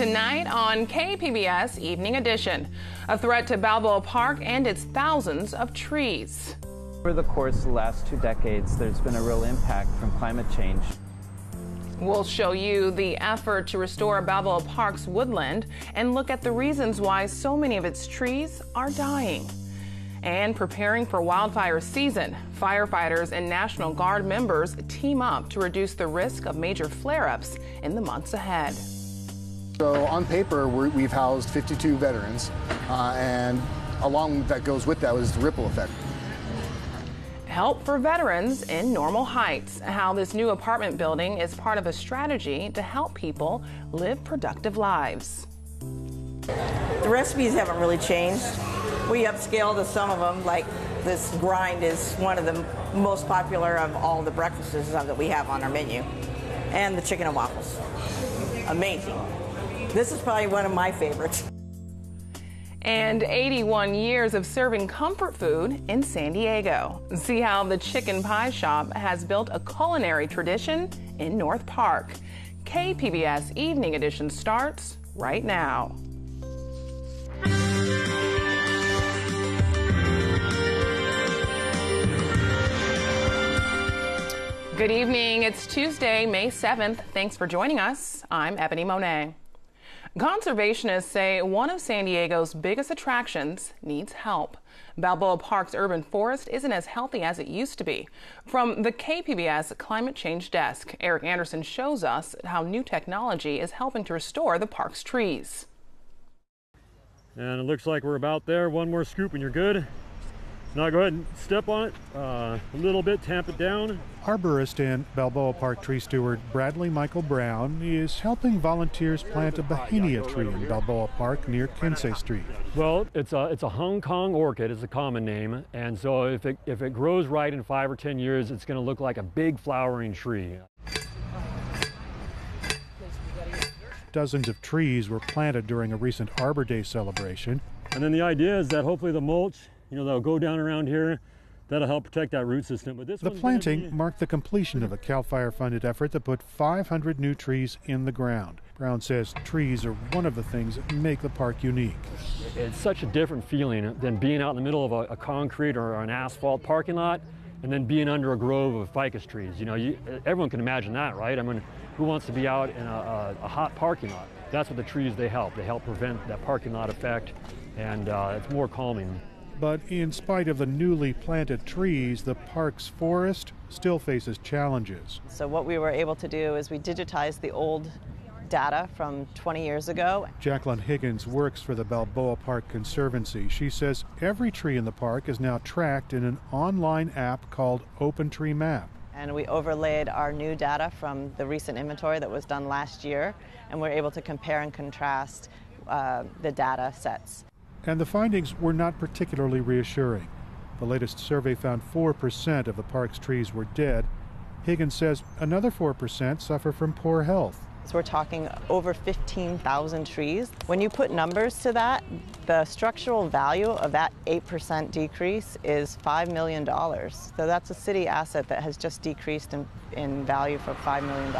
Tonight on KPBS Evening Edition, a threat to Balboa Park and its thousands of trees. Over the course of the last 2 decades, there's been a real impact from climate change. We'll show you the effort to restore Balboa Park's woodland and look at the reasons why so many of its trees are dying. And preparing for wildfire season, firefighters and National Guard members team up to reduce the risk of major flare-ups in the months ahead. So on paper, we've housed 52 veterans, and along that goes with that was the ripple effect. Help for veterans in Normal Heights, how this new apartment building is part of a strategy to help people live productive lives. The recipes haven't really changed. We upscaled to some of them, like this grind is one of the most popular of all the breakfasts that we have on our menu. And the chicken and waffles. Amazing. This is probably one of my favorites. And 81 years of serving comfort food in San Diego. See how the Chicken Pie Shop has built a culinary tradition in North Park. KPBS Evening Edition starts right now. Good evening. It's Tuesday, May 7th. Thanks for joining us. I'm Ebony Monet. Conservationists say one of San Diego's biggest attractions needs help. Balboa Park's urban forest isn't as healthy as it used to be. From the KPBS Climate Change Desk, Eric Anderson shows us how new technology is helping to restore the park's trees. And it looks like we're about there. One more scoop and you're good. Now go ahead and step on it a little bit, tamp it down. Arborist and Balboa Park tree steward Bradley Michael Brown is helping volunteers plant a Bauhinia tree in Balboa Park near Kinsey Street. Well, it's a Hong Kong orchid, it's a common name, and so if it grows right in 5 or 10 years, it's going to look like a big flowering tree. Dozens of trees were planted during a recent Arbor Day celebration. And then the idea is that hopefully the mulch, that'll go down around here. That'll help protect that root system. But the planting marked the completion of a CAL FIRE-funded effort that put 500 new trees in the ground. Brown says trees are one of the things that make the park unique. It's such a different feeling than being out in the middle of a concrete or an asphalt parking lot and then being under a grove of ficus trees. Everyone can imagine that, right? I mean, who wants to be out in a hot parking lot? That's what the trees, they help. They help prevent that parking lot effect, and it's more calming. But in spite of the newly planted trees, the park's forest still faces challenges. So what we were able to do is we digitized the old data from 20 years ago. Jacqueline Higgins works for the Balboa Park Conservancy. She says every tree in the park is now tracked in an online app called Open Tree Map. And we overlaid our new data from the recent inventory that was done last year, and we're able to compare and contrast the data sets. And the findings were not particularly reassuring. The latest survey found 4% of the park's trees were dead. Higgins says another 4% suffer from poor health. So we're talking over 15,000 trees. When you put numbers to that, the structural value of that 8% decrease is $5 million. So that's a city asset that has just decreased in value for $5 million.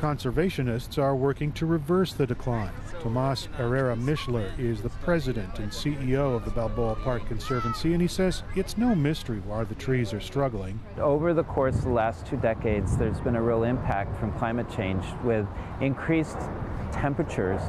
Conservationists are working to reverse the decline. Tomas Herrera-Mischler is the president and CEO of the Balboa Park Conservancy, and he says it's no mystery why the trees are struggling. Over the course of the last 2 decades, there's been a real impact from climate change with increased temperatures.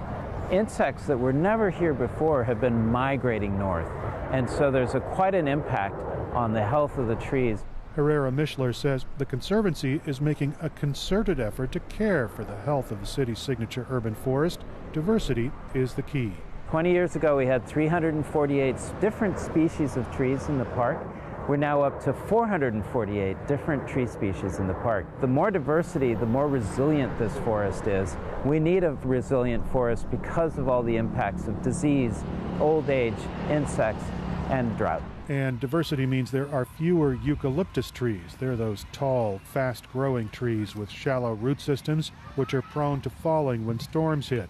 Insects that were never here before have been migrating north, and so there's quite an impact on the health of the trees. Herrera-Mischler says the Conservancy is making a concerted effort to care for the health of the city's signature urban forest. Diversity is the key. 20 years ago, we had 348 different species of trees in the park. We're now up to 448 different tree species in the park. The more diversity, the more resilient this forest is. We need a resilient forest because of all the impacts of disease, old age, insects, and drought. And diversity means there are fewer eucalyptus trees. They're those tall, fast-growing trees with shallow root systems, which are prone to falling when storms hit.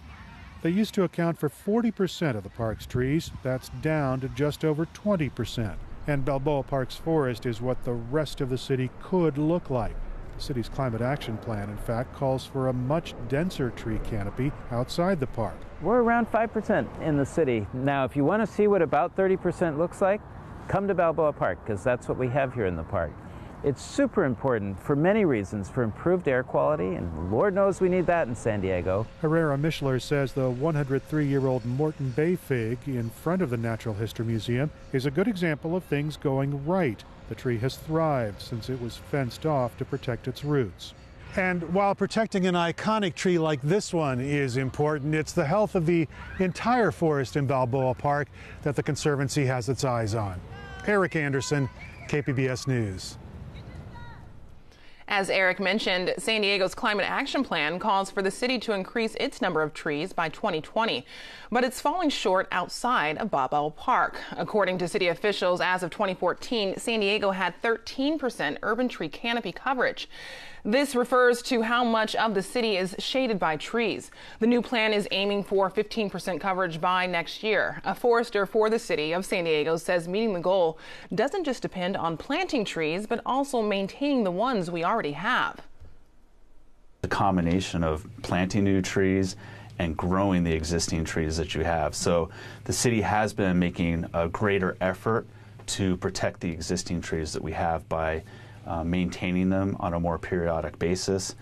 They used to account for 40% of the park's trees. That's down to just over 20%. And Balboa Park's forest is what the rest of the city could look like. The city's climate action plan, in fact, calls for a much denser tree canopy outside the park. We're around 5% in the city. Now, if you want to see what about 30% looks like, come to Balboa Park, because that's what we have here in the park. It's super important for many reasons, for improved air quality, and Lord knows we need that in San Diego. Herrera Mischler says the 103-year-old Morton Bay fig in front of the Natural History Museum is a good example of things going right. The tree has thrived since it was fenced off to protect its roots. And while protecting an iconic tree like this one is important, it's the health of the entire forest in Balboa Park that the Conservancy has its eyes on. Eric Anderson, KPBS News. As Eric mentioned, San Diego's Climate Action Plan calls for the city to increase its number of trees by 2020, but it's falling short outside of Balboa Park. According to city officials, as of 2014, San Diego had 13% urban tree canopy coverage. This refers to how much of the city is shaded by trees. The new plan is aiming for 15% coverage by next year. A forester for the city of San Diego says meeting the goal doesn't just depend on planting trees, but also maintaining the ones we already have. The combination of planting new trees and growing the existing trees that you have. So the city has been making a greater effort to protect the existing trees that we have by maintaining them on a more periodic basis,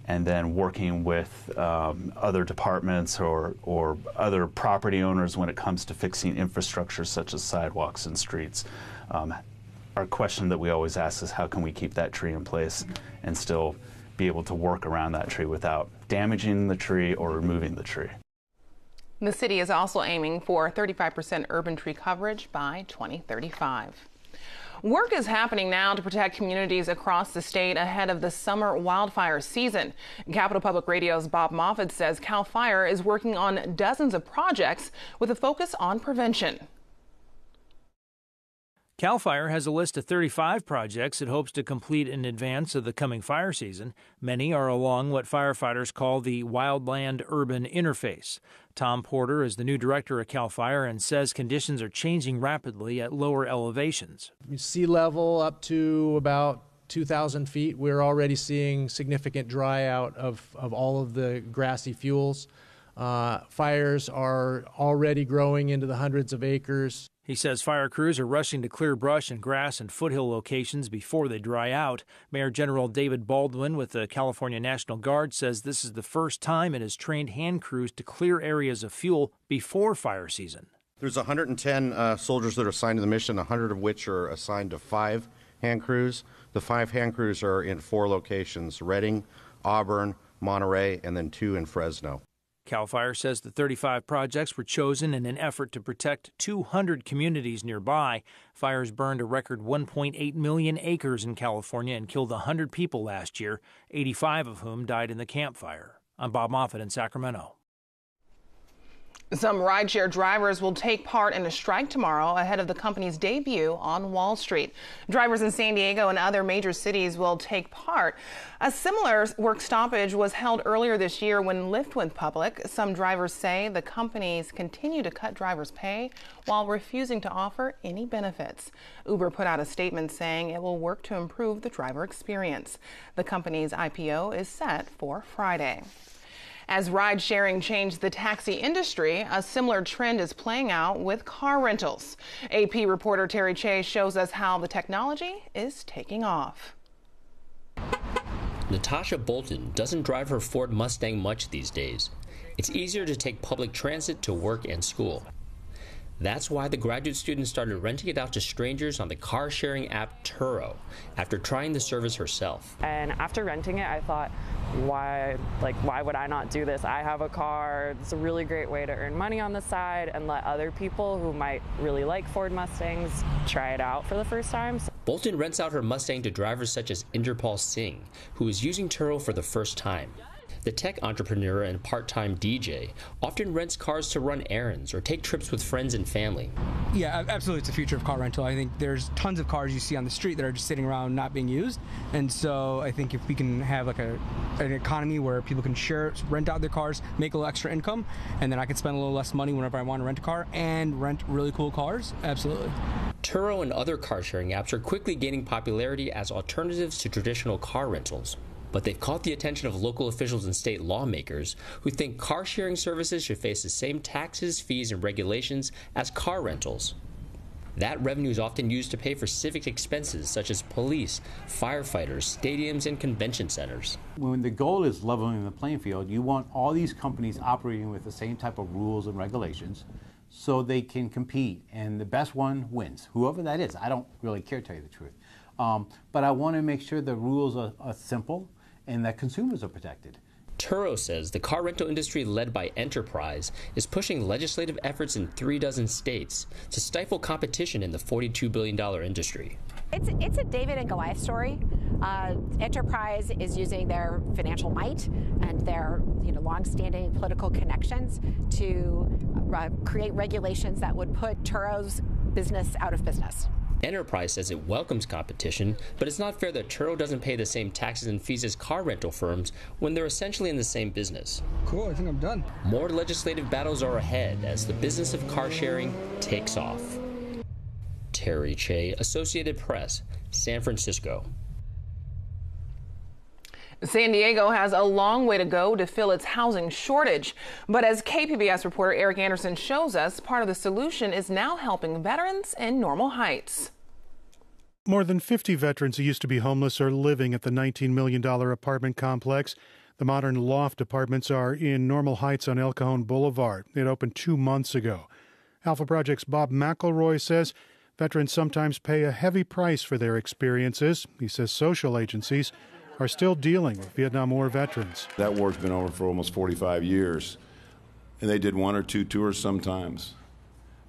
and then working with other departments or other property owners when it comes to fixing infrastructure such as sidewalks and streets. Our question that we always ask is, how can we keep that tree in place and still be able to work around that tree without damaging the tree or removing the tree? The city is also aiming for 35% urban tree coverage by 2035. Work is happening now to protect communities across the state ahead of the summer wildfire season. Capitol Public Radio's Bob Moffett says CAL FIRE is working on dozens of projects with a focus on prevention. CAL FIRE has a list of 35 projects it hopes to complete in advance of the coming fire season. Many are along what firefighters call the wildland-urban interface. Tom Porter is the new director of CAL FIRE and says conditions are changing rapidly at lower elevations. Sea level up to about 2,000 feet. We're already seeing significant dry out of all of the grassy fuels. Fires are already growing into the hundreds of acres. He says fire crews are rushing to clear brush and grass and foothill locations before they dry out. Mayor General David Baldwin with the California National Guard says this is the first time it has trained hand crews to clear areas of fuel before fire season. There's 110 soldiers that are assigned to the mission, 100 of which are assigned to 5 hand crews. The 5 hand crews are in 4 locations: Redding, Auburn, Monterey, and then 2 in Fresno. CAL FIRE says the 35 projects were chosen in an effort to protect 200 communities nearby. Fires burned a record 1.8 million acres in California and killed 100 people last year, 85 of whom died in the Camp Fire. I'm Bob Moffett in Sacramento. Some rideshare drivers will take part in a strike tomorrow ahead of the company's debut on Wall Street. Drivers in San Diego and other major cities will take part. A similar work stoppage was held earlier this year when Lyft went public. Some drivers say the companies continue to cut drivers' pay while refusing to offer any benefits. Uber put out a statement saying it will work to improve the driver experience. The company's IPO is set for Friday. As ride-sharing changed the taxi industry, a similar trend is playing out with car rentals. AP reporter Terry Chase shows us how the technology is taking off. Natasha Bolton doesn't drive her Ford Mustang much these days. It's easier to take public transit to work and school. That's why the graduate student started renting it out to strangers on the car-sharing app Turo after trying the service herself. And after renting it, I thought, why would I not do this? I have a car. It's a really great way to earn money on the side and let other people who might really like Ford Mustangs try it out for the first time. Bolton rents out her Mustang to drivers such as Inderpal Singh, who is using Turo for the first time. The tech entrepreneur and part-time DJ often rents cars to run errands or take trips with friends and family. Yeah, absolutely. It's the future of car rental. I think there's tons of cars you see on the street that are just sitting around not being used. And so I think if we can have like an economy where people can rent out their cars, make a little extra income, and then I can spend a little less money whenever I want to rent a car and rent really cool cars, absolutely. Turo and other car-sharing apps are quickly gaining popularity as alternatives to traditional car rentals. But they've caught the attention of local officials and state lawmakers who think car-sharing services should face the same taxes, fees, and regulations as car rentals. That revenue is often used to pay for civic expenses such as police, firefighters, stadiums, and convention centers. When the goal is leveling the playing field, you want all these companies operating with the same type of rules and regulations so they can compete, and the best one wins, whoever that is. I don't really care, to tell you the truth. But I want to make sure the rules are simple and that consumers are protected. Turo says the car rental industry led by Enterprise is pushing legislative efforts in 36 states to stifle competition in the $42 billion industry. It's a David and Goliath story. Enterprise is using their financial might and their long-standing political connections to create regulations that would put Turo's business out of business. Enterprise says it welcomes competition, but it's not fair that Turo doesn't pay the same taxes and fees as car rental firms when they're essentially in the same business. Cool, I think I'm done. More legislative battles are ahead as the business of car sharing takes off. Terry Che, Associated Press, San Francisco. San Diego has a long way to go to fill its housing shortage. But as KPBS reporter Eric Anderson shows us, part of the solution is now helping veterans in Normal Heights. More than 50 veterans who used to be homeless are living at the $19 million apartment complex. The modern loft apartments are in Normal Heights on El Cajon Boulevard. It opened 2 months ago. Alpha Project's Bob McElroy says veterans sometimes pay a heavy price for their experiences. He says social agencies are still dealing with Vietnam War veterans. That war's been over for almost 45 years, and they did 1 or 2 tours sometimes.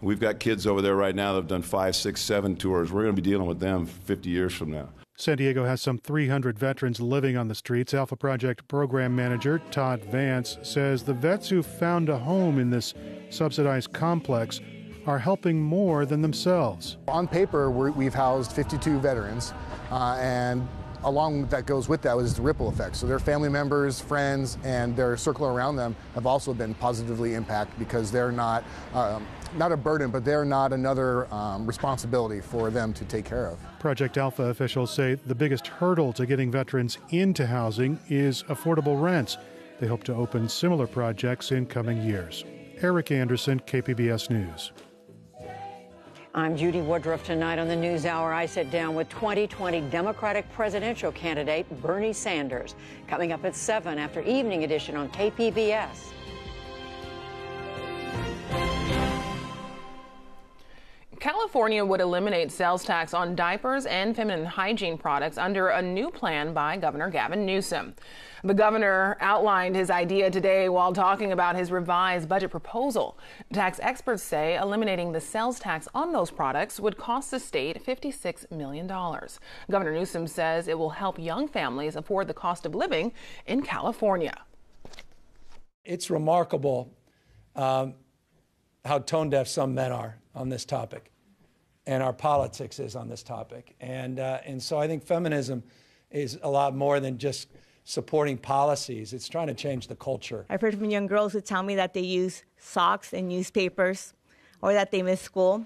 We've got kids over there right now that have done 5, 6, 7 tours. We're going to be dealing with them 50 years from now. San Diego has some 300 veterans living on the streets. Alpha Project program manager Todd Vance says the vets who found a home in this subsidized complex are helping more than themselves. On paper, we've housed 52 veterans, and along that goes with that was the ripple effect. So their family members, friends, and their circle around them have also been positively impacted because they're not a burden, but they're not another responsibility for them to take care of. Project Alpha officials say the biggest hurdle to getting veterans into housing is affordable rents. They hope to open similar projects in coming years. Eric Anderson, KPBS News. I'm Judy Woodruff. Tonight on the NewsHour, I sit down with 2020 Democratic presidential candidate Bernie Sanders. Coming up at 7 after Evening Edition on KPBS. California would eliminate sales tax on diapers and feminine hygiene products under a new plan by Governor Gavin Newsom. The governor outlined his idea today while talking about his revised budget proposal. Tax experts say eliminating the sales tax on those products would cost the state $56 million. Governor Newsom says it will help young families afford the cost of living in California. It's remarkable how tone deaf some men are on this topic, and our politics is on this topic. And so I think feminism is a lot more than just supporting policies. It's trying to change the culture. I've heard from young girls who tell me that they use socks and newspapers or that they miss school.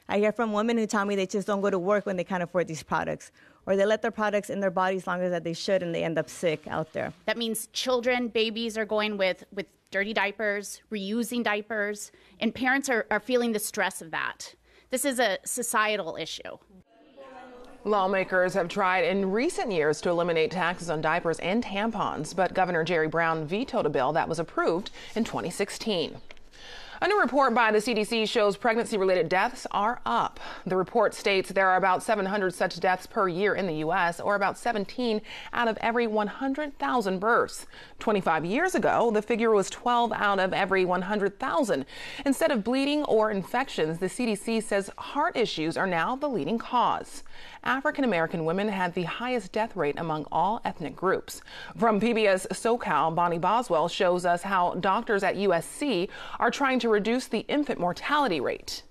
I hear from women who tell me they just don't go to work when they can't afford these products, or they let their products in their bodies longer than they should and they end up sick out there. That means children, babies are going with dirty diapers, reusing diapers, and parents are feeling the stress of that. This is a societal issue. Lawmakers have tried in recent years to eliminate taxes on diapers and tampons, but Governor Jerry Brown vetoed a bill that was approved in 2016. A new report by the CDC shows pregnancy-related deaths are up. The report states there are about 700 such deaths per year in the U.S., or about 17 out of every 100,000 births. 25 years ago, the figure was 12 out of every 100,000. Instead of bleeding or infections, the CDC says heart issues are now the leading cause. African-American women had the highest death rate among all ethnic groups. From PBS SoCal, Bonnie Boswell shows us how doctors at USC are trying to reduce the infant mortality rate.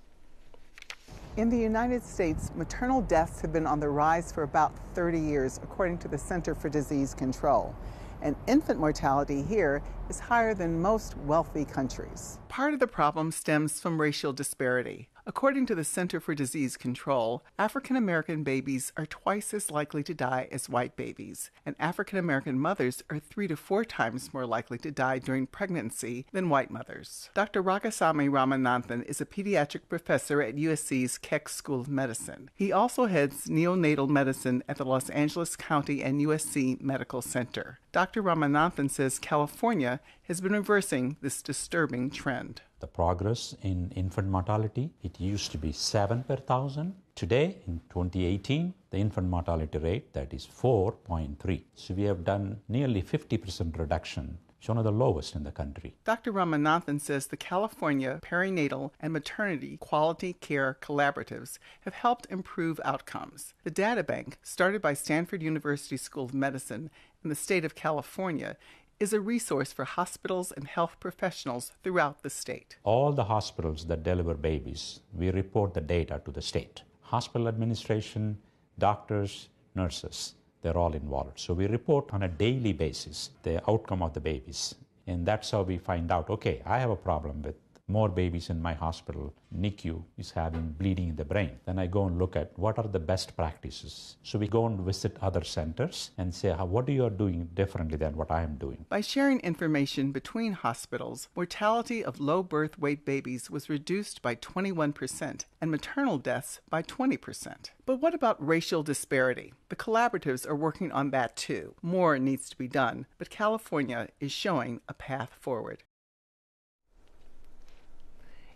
In the United States, maternal deaths have been on the rise for about 30 years, according to the Center for Disease Control. And infant mortality here is higher than most wealthy countries. Part of the problem stems from racial disparity. According to the Center for Disease Control, African American babies are twice as likely to die as white babies, and African American mothers are 3 to 4 times more likely to die during pregnancy than white mothers. Dr. Rangasamy Ramanathan is a pediatric professor at USC's Keck School of Medicine. He also heads neonatal medicine at the Los Angeles County and USC Medical Center. Dr. Ramanathan says California has been reversing this disturbing trend. The progress in infant mortality, it used to be 7 per thousand. Today, in 2018, the infant mortality rate, that is 4.3. So we have done nearly 50% reduction. It's one of the lowest in the country. Dr. Ramanathan says the California Perinatal and Maternity Quality Care Collaboratives have helped improve outcomes. The data bank, started by Stanford University School of Medicine in the state of California, is a resource for hospitals and health professionals throughout the state. All the hospitals that deliver babies, we report the data to the state. Hospital administration, doctors, nurses, they're all involved. So we report on a daily basis the outcome of the babies. And that's how we find out, okay, I have a problem with more babies in my hospital. NICU is having bleeding in the brain. Then I go and look at what are the best practices. So we go and visit other centers and say, what are you doing differently than what I am doing? By sharing information between hospitals, mortality of low birth weight babies was reduced by 21% and maternal deaths by 20%. But what about racial disparity? The collaboratives are working on that too. More needs to be done, but California is showing a path forward.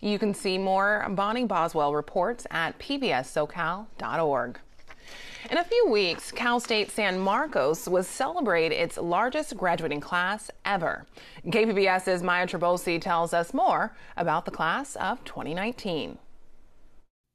You can see more Bonnie Boswell reports at pbssocal.org. In a few weeks, Cal State San Marcos will celebrate its largest graduating class ever. KPBS's Maya Trebosi tells us more about the class of 2019.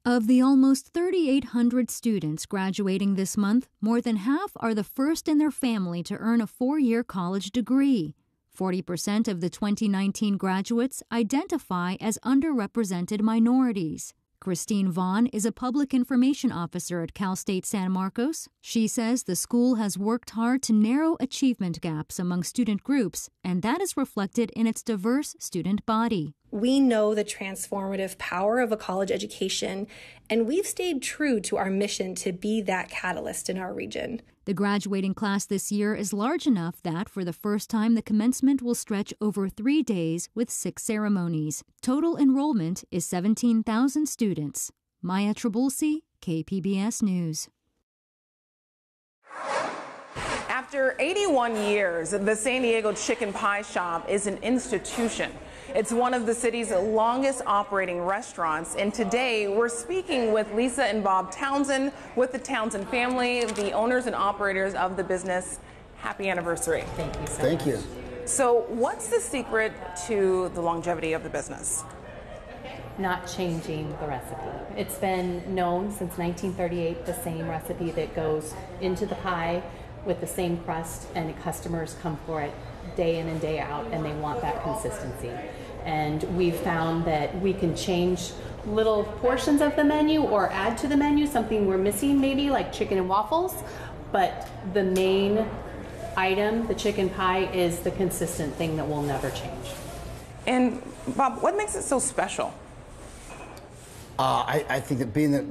Of the almost 3,800 students graduating this month, more than half are the first in their family to earn a 4-year college degree. 40% of the 2019 graduates identify as underrepresented minorities. Christine Vaughn is a public information officer at Cal State San Marcos. She says the school has worked hard to narrow achievement gaps among student groups, and that is reflected in its diverse student body. We know the transformative power of a college education, and we've stayed true to our mission to be that catalyst in our region. The graduating class this year is large enough that, for the first time, the commencement will stretch over 3 days with 6 ceremonies. Total enrollment is 17,000 students. Maya Trebosi, KPBS News. After 81 years, the San Diego Chicken Pie Shop is an institution. It's one of the city's longest operating restaurants, and today we're speaking with Lisa and Bob Townsend with the Townsend family, the owners and operators of the business. Happy anniversary. Thank you so much. Thank you. So what's the secret to the longevity of the business? Not changing the recipe. It's been known since 1938, the same recipe that goes into the pie with the same crust, and customers come for it day in and day out, and they want that consistency. And we've found that we can change little portions of the menu or add to the menu something we're missing, maybe like chicken and waffles, but the main item, the chicken pie, is the consistent thing that will never change. And Bob, what makes it so special? I think that being that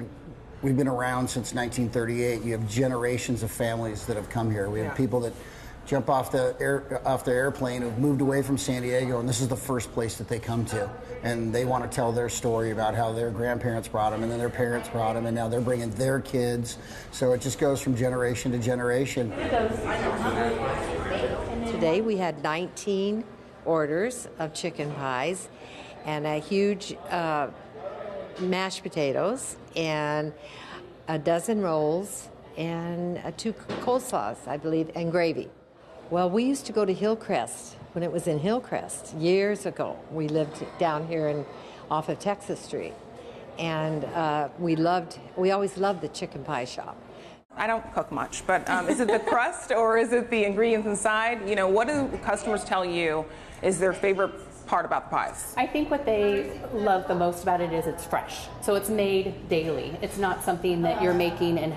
we've been around since 1938, you have generations of families that have come here. We have people that jump off the airplane who've moved away from San Diego, and this is the first place that they come to. And they want to tell their story about how their grandparents brought them, and then their parents brought them, and now they're bringing their kids. So it just goes from generation to generation. Today we had 19 orders of chicken pies and a huge mashed potatoes and a dozen rolls and 2 coleslaws, I believe, and gravy. Well, we used to go to Hillcrest when it was in Hillcrest years ago. We lived down here off of Texas Street, and we always loved the chicken pie shop. I don't cook much, but is it the crust or is it the ingredients inside? You know, what do customers tell you is their favorite part about the pies? I think what they love the most about it is it's fresh. So it's made daily. It's not something that you're making and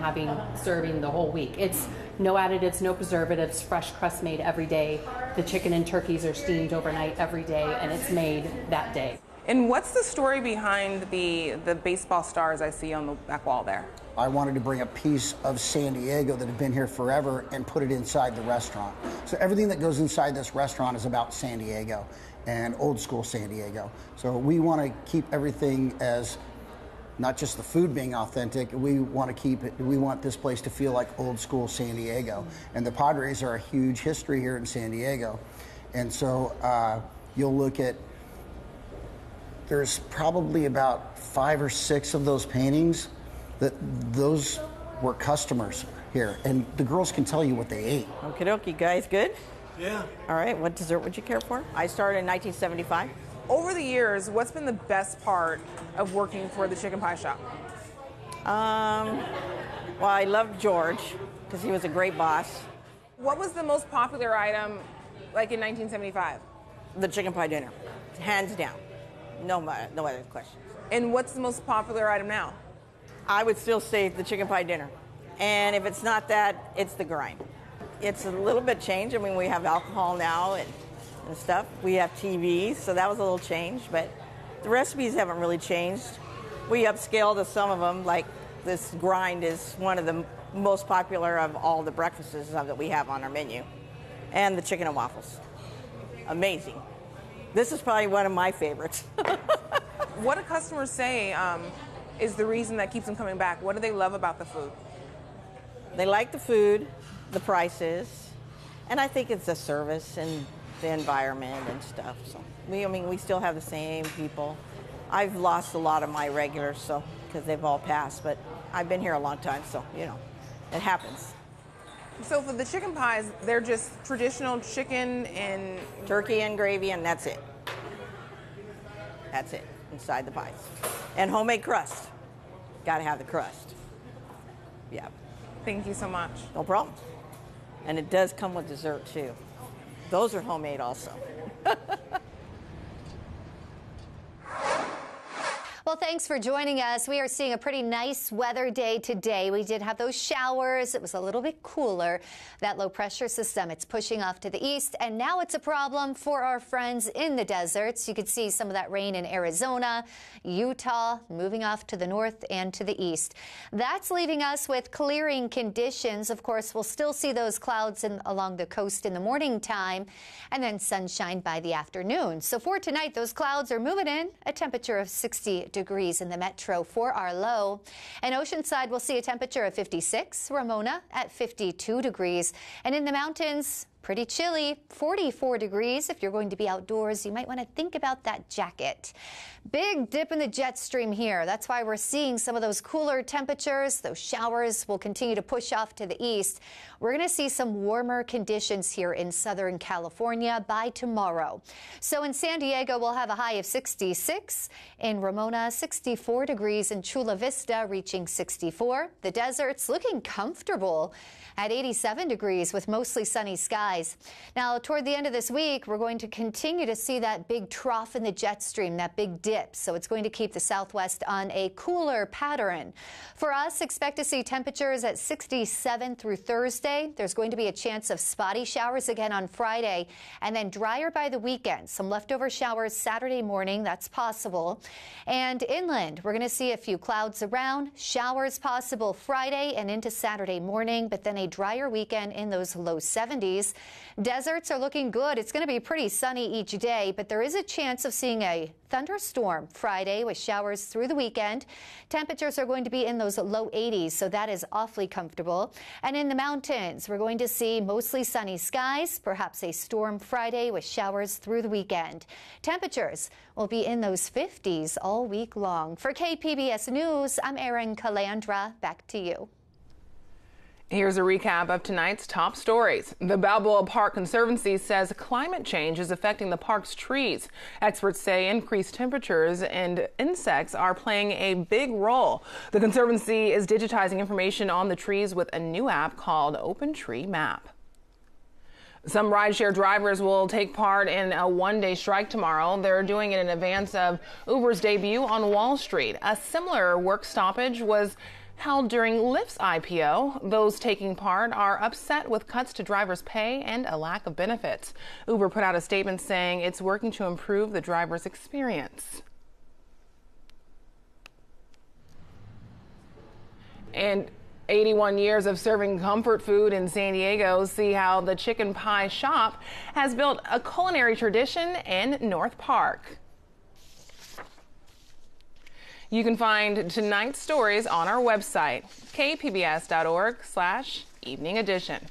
serving the whole week. It's no additives, no preservatives, fresh crust made every day. The chicken and turkeys are steamed overnight every day, and it's made that day. And what's the story behind the baseball stars I see on the back wall there? I wanted to bring a piece of San Diego that had been here forever and put it inside the restaurant. So everything that goes inside this restaurant is about San Diego and old school San Diego. So we want to keep everything as not just the food being authentic, we want this place to feel like old school San Diego. And the Padres are a huge history here in San Diego. And so you'll look at, there's probably about 5 or 6 of those paintings that those were customers here. And the girls can tell you what they ate. Okie dokie, guys, good? Yeah. All right, what dessert would you care for? I started in 1975. Over the years, what's been the best part of working for the chicken pie shop? Well, I loved George because he was a great boss. What was the most popular item, like in 1975? The chicken pie dinner, hands down. No other questions. And what's the most popular item now? I would still say the chicken pie dinner. And if it's not that, it's the grind. It's a little bit changed. I mean, we have alcohol now and stuff. We have TVs, so that was a little change, but the recipes haven't really changed. We upscaled to some of them, like this grind is one of the most popular of all the breakfasts that we have on our menu. And the chicken and waffles. Amazing. This is probably one of my favorites. What do customers say is the reason that keeps them coming back? What do they love about the food? They like the food, the prices, and I think it's the service and the environment and stuff. So we still have the same people. I've lost a lot of my regulars, so because they've all passed, but I've been here a long time, so it happens. So for the chicken pies, they're just traditional chicken and turkey and gravy, and that's it. That's it inside the pies, and homemade crust. Got to have the crust. Yeah. Thank you so much. No problem. And it does come with dessert too. Those are homemade also. Well, thanks for joining us. We are seeing a pretty nice weather day today. We did have those showers. It was a little bit cooler. That low pressure system, it's pushing off to the east, and now it's a problem for our friends in the deserts. You could see some of that rain in Arizona, Utah, moving off to the north and to the east. That's leaving us with clearing conditions. Of course, we'll still see those clouds along the coast in the morning time, and then sunshine by the afternoon. So for tonight, those clouds are moving in, a temperature of 60 degrees in the metro for our low. And Oceanside will see a temperature of 56, Ramona at 52 degrees. And in the mountains, pretty chilly, 44 degrees. If you're going to be outdoors, you might want to think about that jacket. Big dip in the jet stream here. That's why we're seeing some of those cooler temperatures. Those showers will continue to push off to the east. We're going to see some warmer conditions here in Southern California by tomorrow. So in San Diego, we'll have a high of 66. In Ramona, 64 degrees. In Chula Vista, reaching 64. The desert's looking comfortable at 87 degrees with mostly sunny skies. Now, toward the end of this week, we're going to continue to see that big trough in the jet stream, that big dip. So it's going to keep the southwest on a cooler pattern. For us, expect to see temperatures at 67 through Thursday. There's going to be a chance of spotty showers again on Friday, and then drier by the weekend. Some leftover showers Saturday morning, that's possible. And inland, we're going to see a few clouds around, showers possible Friday and into Saturday morning, but then a drier weekend in those low 70s. Deserts are looking good. It's going to be pretty sunny each day, but there is a chance of seeing a thunderstorm Friday with showers through the weekend. Temperatures are going to be in those low 80s, so that is awfully comfortable. And in the mountains, we're going to see mostly sunny skies, perhaps a storm Friday with showers through the weekend. Temperatures will be in those 50s all week long. For KPBS News, I'm Erin Calandra. Back to you. Here's a recap of tonight's top stories. The Balboa Park Conservancy says climate change is affecting the park's trees. Experts say increased temperatures and insects are playing a big role. The Conservancy is digitizing information on the trees with a new app called Open Tree Map. Some rideshare drivers will take part in a one-day strike tomorrow. They're doing it in advance of Uber's debut on Wall Street. A similar work stoppage was held during Lyft's IPO. Those taking part are upset with cuts to drivers' pay and a lack of benefits. Uber put out a statement saying it's working to improve the driver's experience. And 81 years of serving comfort food in San Diego. See how the Chicken Pie Shop has built a culinary tradition in North Park. You can find tonight's stories on our website, kpbs.org/evening edition.